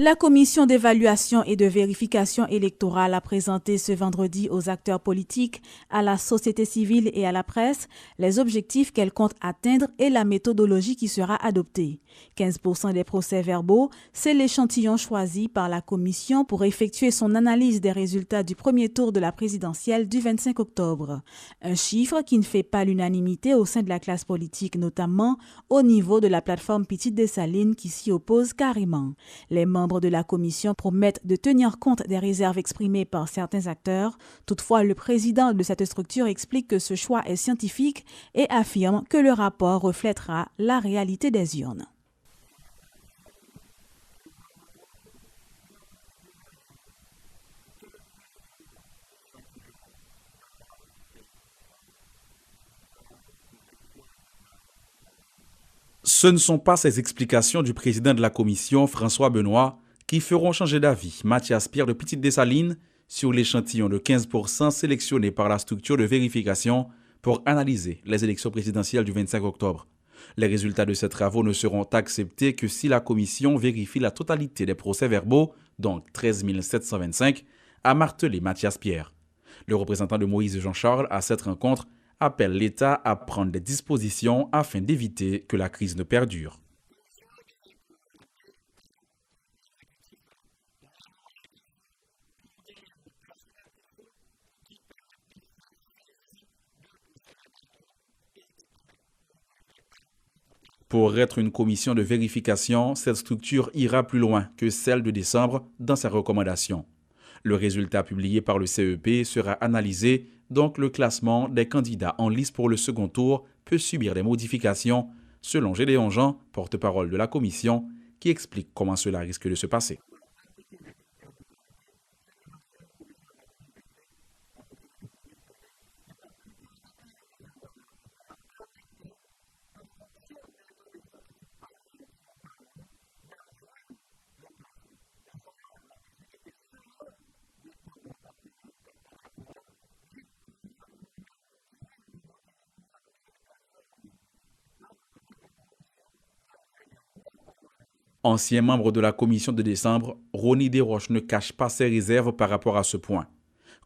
La commission d'évaluation et de vérification électorale a présenté ce vendredi aux acteurs politiques, à la société civile et à la presse les objectifs qu'elle compte atteindre et la méthodologie qui sera adoptée. 15% des procès-verbaux, c'est l'échantillon choisi par la commission pour effectuer son analyse des résultats du premier tour de la présidentielle du 25 octobre. Un chiffre qui ne fait pas l'unanimité au sein de la classe politique, notamment au niveau de la plateforme Petite Dessalines qui s'y oppose carrément. Les membres de la commission promettent de tenir compte des réserves exprimées par certains acteurs. Toutefois, le président de cette structure explique que ce choix est scientifique et affirme que le rapport reflètera la réalité des urnes. Ce ne sont pas ces explications du président de la commission, François Benoît, qui feront changer d'avis Mathias Pierre de Petite Dessalines sur l'échantillon de 15% sélectionné par la structure de vérification pour analyser les élections présidentielles du 25 octobre. Les résultats de ces travaux ne seront acceptés que si la commission vérifie la totalité des procès-verbaux, donc 13 725, a martelé Mathias Pierre. Le représentant de Moïse Jean-Charles à cette rencontre appelle l'État à prendre des dispositions afin d'éviter que la crise ne perdure. Pour être une commission de vérification, cette structure ira plus loin que celle de décembre dans ses recommandations. Le résultat publié par le CEP sera analysé, donc le classement des candidats en lice pour le second tour peut subir des modifications, selon Gédéon Jean, porte-parole de la commission, qui explique comment cela risque de se passer. Ancien membre de la commission de décembre, Rony Desroches ne cache pas ses réserves par rapport à ce point.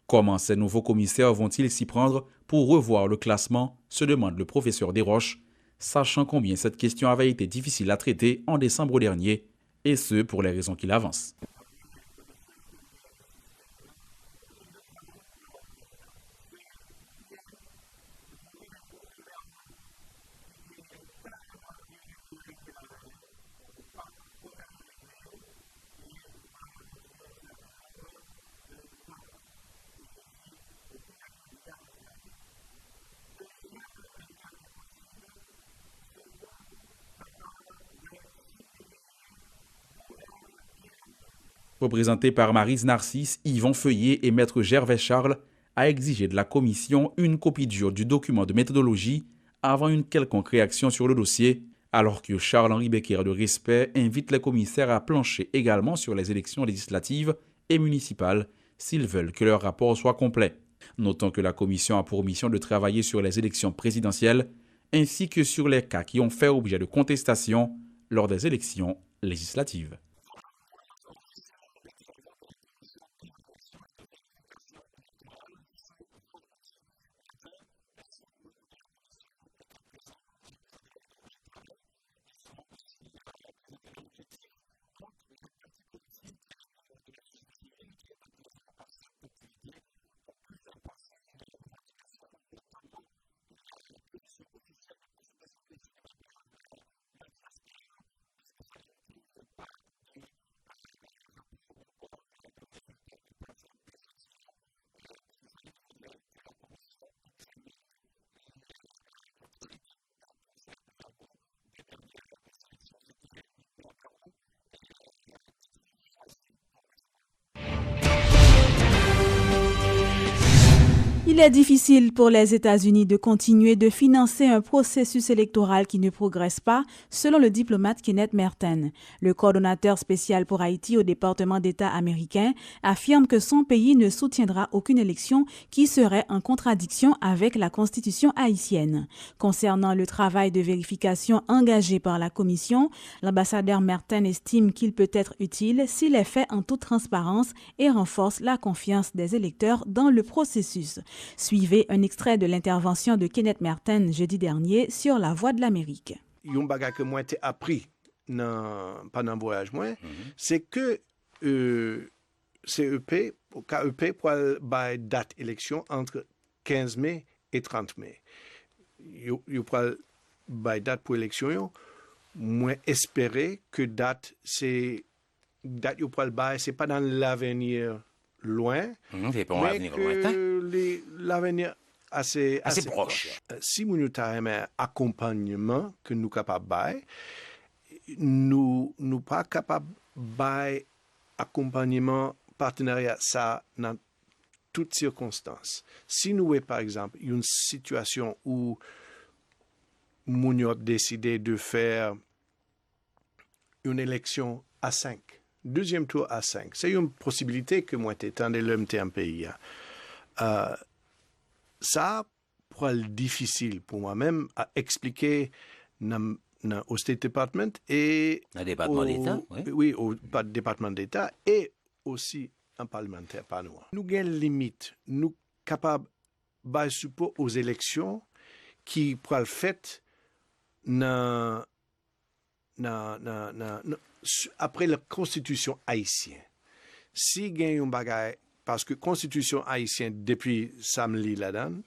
Comment ces nouveaux commissaires vont-ils s'y prendre pour revoir le classement, se demande le professeur Desroches, sachant combien cette question avait été difficile à traiter en décembre dernier, et ce pour les raisons qu'il avance. Représenté par Maryse Narcisse, Yvon Feuillet et Maître Gervais Charles, a exigé de la commission une copie dure du document de méthodologie avant une quelconque réaction sur le dossier, alors que Charles-Henri Becker de Respect invite les commissaires à plancher également sur les élections législatives et municipales s'ils veulent que leur rapport soit complet. Notons que la commission a pour mission de travailler sur les élections présidentielles ainsi que sur les cas qui ont fait objet de contestation lors des élections législatives. Il est difficile pour les États-Unis de continuer de financer un processus électoral qui ne progresse pas, selon le diplomate Kenneth Merten. Le coordonnateur spécial pour Haïti au département d'État américain affirme que son pays ne soutiendra aucune élection qui serait en contradiction avec la Constitution haïtienne. Concernant le travail de vérification engagé par la Commission, l'ambassadeur Merten estime qu'il peut être utile s'il est fait en toute transparence et renforce la confiance des électeurs dans le processus. Suivez un extrait de l'intervention de Kenneth Merten jeudi dernier sur La Voix de l'Amérique. Un bagage que moi j'ai appris pendant le voyage, c'est que KEP pour la date élection entre 15 mai et 30 mai. Il pour la date pour l'élection, moi espérer que date c'est pas dans l'avenir loin, c'est pas un avenir lointain. L'avenir assez proche. Si nous avons un accompagnement que nous sommes capables de nous pas capables de accompagnement, partenariat, ça dans toutes circonstances. Si nous avons par exemple une situation où nous avons décidé de faire une élection à 5, deuxième tour à 5. C'est une possibilité que moi, étant de l'homme en pays. Ça pourrait être difficile pour moi-même à expliquer au State Department et au département d'État, oui, au département d'État et aussi un parlementaire par nous. Nous avons une limite. Nous sommes capables de support aux élections qui pourraient être faites après la constitution haïtienne. Si il y a un bagage, parce que la constitution haïtienne, depuis samedi là-dedans,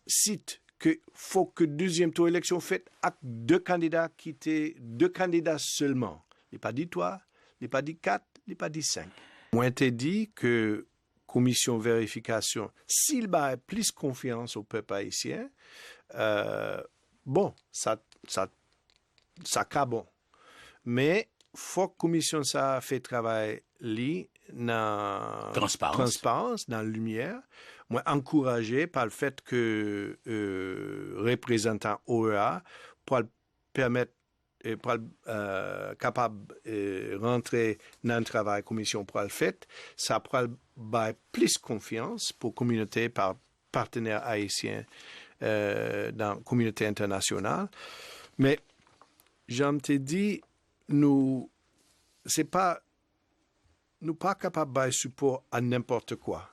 cite qu'il faut que deuxième tour d'élection faite avec deux candidats seulement. Il n'est pas dit 3, il n'est pas dit 4, il n'est pas dit 5. Moi, j'ai dit que commission vérification, s'il a plus confiance au peuple haïtien, bon, ça bon. Mais faut que la commission ça fait travail dans transparence, dans la lumière. Moi, encouragé par le fait que représentant OEA pour permettre pour capable rentrer dans le travail commission pour le fait, ça prend plus confiance pour la communauté par partenaires haïtiens dans la communauté internationale. Mais j'en t'ai dit, nous pas capables de support à n'importe quoi.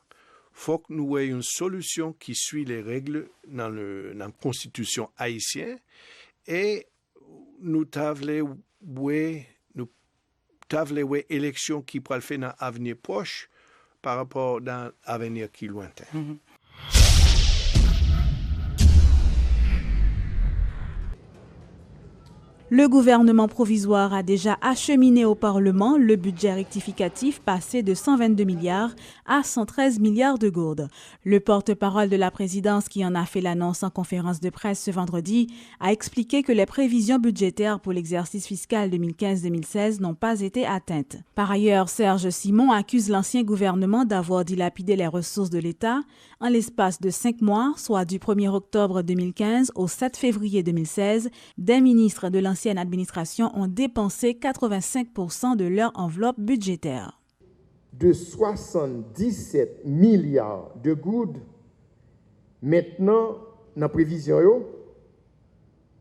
Faut que nous ayons une solution qui suit les règles dans la constitution haïtienne et nous t'avons élection qui pourrait faire dans l'avenir proche par rapport à l'avenir qui est lointain. Le gouvernement provisoire a déjà acheminé au Parlement le budget rectificatif passé de 122 milliards à 113 milliards de gourdes. Le porte-parole de la présidence qui en a fait l'annonce en conférence de presse ce vendredi a expliqué que les prévisions budgétaires pour l'exercice fiscal 2015-2016 n'ont pas été atteintes. Par ailleurs, Serge Simon accuse l'ancien gouvernement d'avoir dilapidé les ressources de l'État en l'espace de 5 mois, soit du 1er octobre 2015 au 7 février 2016, des ministres de l'ancienne administration ont dépensé 85% de leur enveloppe budgétaire. De 77 milliards de goudes, maintenant, dans la prévision,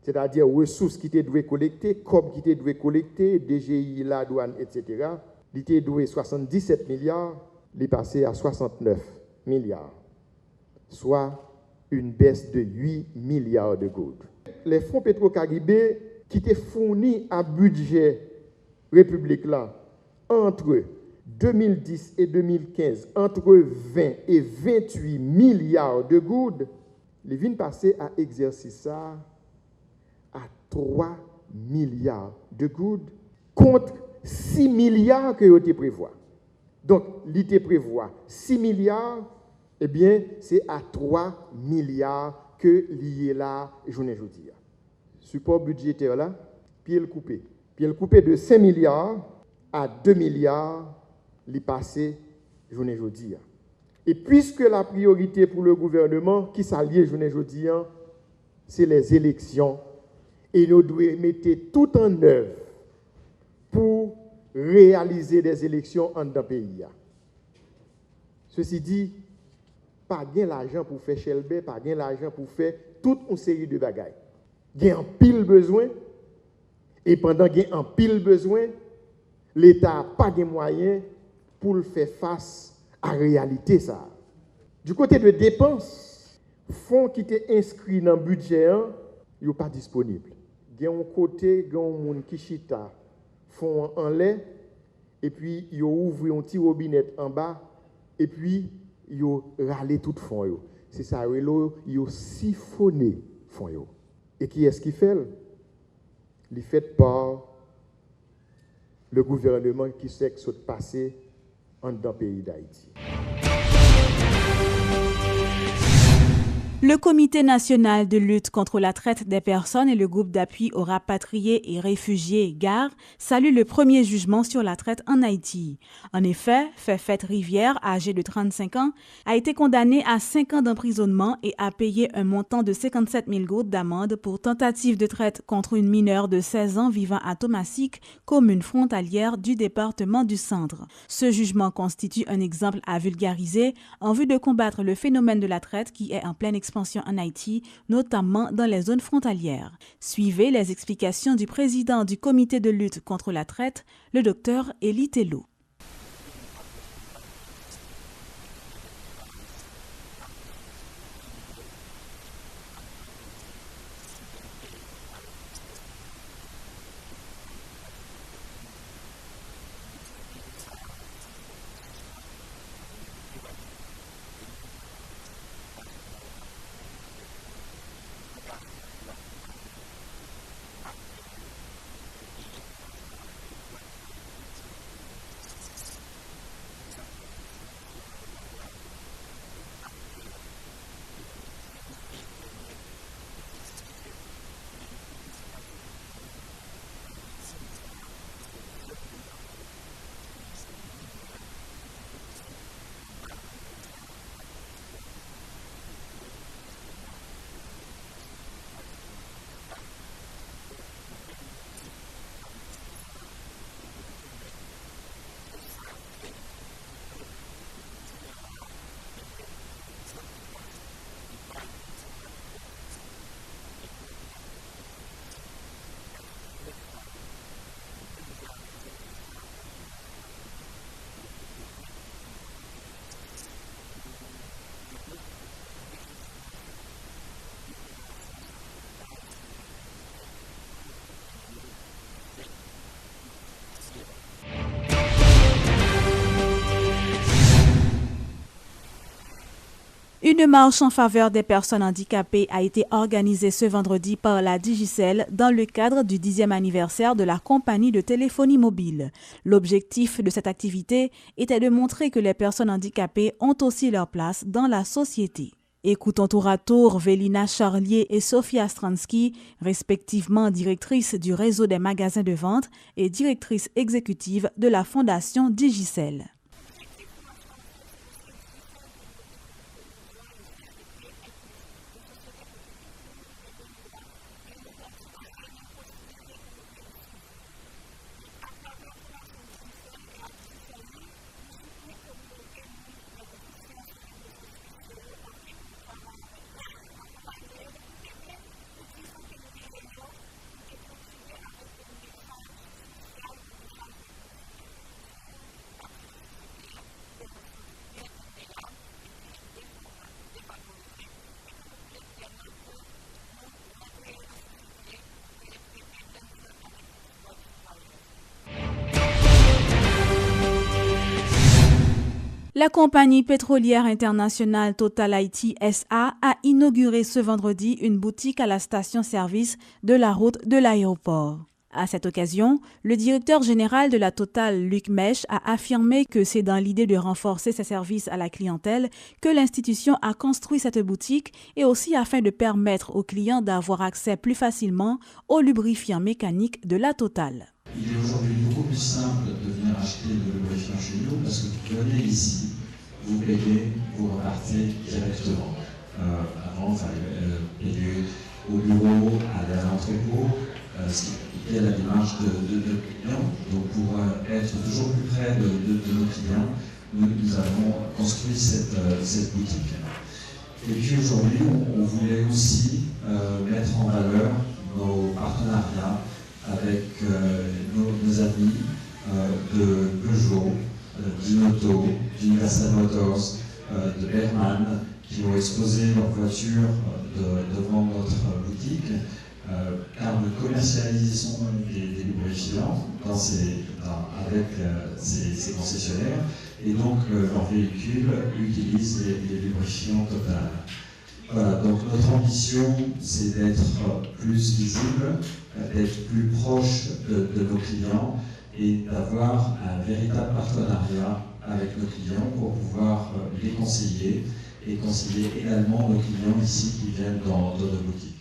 c'est-à-dire ressources qui étaient douées collecter, COB qui étaient douées collecter, DGI, la douane, etc., il était doué 77 milliards, il est passé à 69 milliards, soit une baisse de 8 milliards de goudes. Les fonds Petro-Caribé qui étaient fournis à budget République là entre 2010 et 2015, entre 20 et 28 milliards de goudes, les vignes passées à exercice ça à 3 milliards de goudes contre 6 milliards que vous avez prévu. Donc, l'IT prévoit 6 milliards, eh bien, c'est à 3 milliards que lié là, journée aujourd'hui. Support budgétaire là, puis le coupé. Puis le coupé de 5 milliards à 2 milliards, li passé journée aujourd'hui. Et puisque la priorité pour le gouvernement, qui s'allie aujourd'hui, c'est les élections, et nous devons mettre tout en œuvre pour réaliser des élections en dans le pays. Ceci dit, pas gain l'argent pour faire Shelby, pas gain l'argent pour faire toute une série de bagailles. Il y a un pile besoin, et pendant qu'il y a un pile besoin, l'État n'a pas de moyens pour faire face à la réalité. Ça. Du côté de dépenses, fonds qui étaient inscrits dans le budget, ils ne sont pas disponibles. Il y a un côté, il y a un monde qui chita, fonds en lait, et puis ils ouvrent un petit robinet en bas, et puis ils râlent tout fonds. C'est ça, ils ont siphonné fonds. Et qui est-ce qui fait? Il fait par le gouvernement qui sait que c'est passé dans le pays d'Haïti. Le Comité national de lutte contre la traite des personnes et le groupe d'appui aux rapatriés et réfugiés GAR saluent le premier jugement sur la traite en Haïti. En effet, Fefet Rivière, âgé de 35 ans, a été condamné à 5 ans d'emprisonnement et a payé un montant de 57 000 gourdes d'amende pour tentative de traite contre une mineure de 16 ans vivant à Thomasik, commune frontalière du département du Centre. Ce jugement constitue un exemple à vulgariser en vue de combattre le phénomène de la traite qui est en pleine expansion en Haïti, notamment dans les zones frontalières. Suivez les explications du président du comité de lutte contre la traite, le docteur Élie Tello. Une marche en faveur des personnes handicapées a été organisée ce vendredi par la Digicel dans le cadre du 10e anniversaire de la compagnie de téléphonie mobile. L'objectif de cette activité était de montrer que les personnes handicapées ont aussi leur place dans la société. Écoutons tour à tour Vélina Charlier et Sophia Stransky, respectivement directrices du réseau des magasins de vente et directrice exécutive de la Fondation Digicel. La compagnie pétrolière internationale Total Haiti SA a inauguré ce vendredi une boutique à la station-service de la route de l'aéroport. À cette occasion, le directeur général de la Total, Luc Mèche, a affirmé que c'est dans l'idée de renforcer ses services à la clientèle que l'institution a construit cette boutique et aussi afin de permettre aux clients d'avoir accès plus facilement aux lubrifiants mécaniques de la Total. Il est aujourd'hui beaucoup plus simple de venir acheter le lubrifiant chez nous parce que vous venez ici, vous payez, vous repartez directement. Avant, il fallait payer au bureau, aller à l'entrepôt, ce qui compliquait la démarche de nos clients. Donc pour être toujours plus près de nos clients, nous avons construit cette boutique. Et puis aujourd'hui, on voulait aussi mettre en valeur nos partenariats avec nos amis de Peugeot, d'Inoto, d'Universal Motors, de Berman, qui ont exposé leurs voitures devant notre boutique, car nous commercialisons des lubrifiants avec ces concessionnaires, et donc leurs véhicules utilisent les lubrifiants Total. Voilà, donc notre ambition, c'est d'être plus visible, d'être plus proche de nos clients et d'avoir un véritable partenariat avec nos clients pour pouvoir les conseiller et conseiller également nos clients ici qui viennent dans nos boutiques.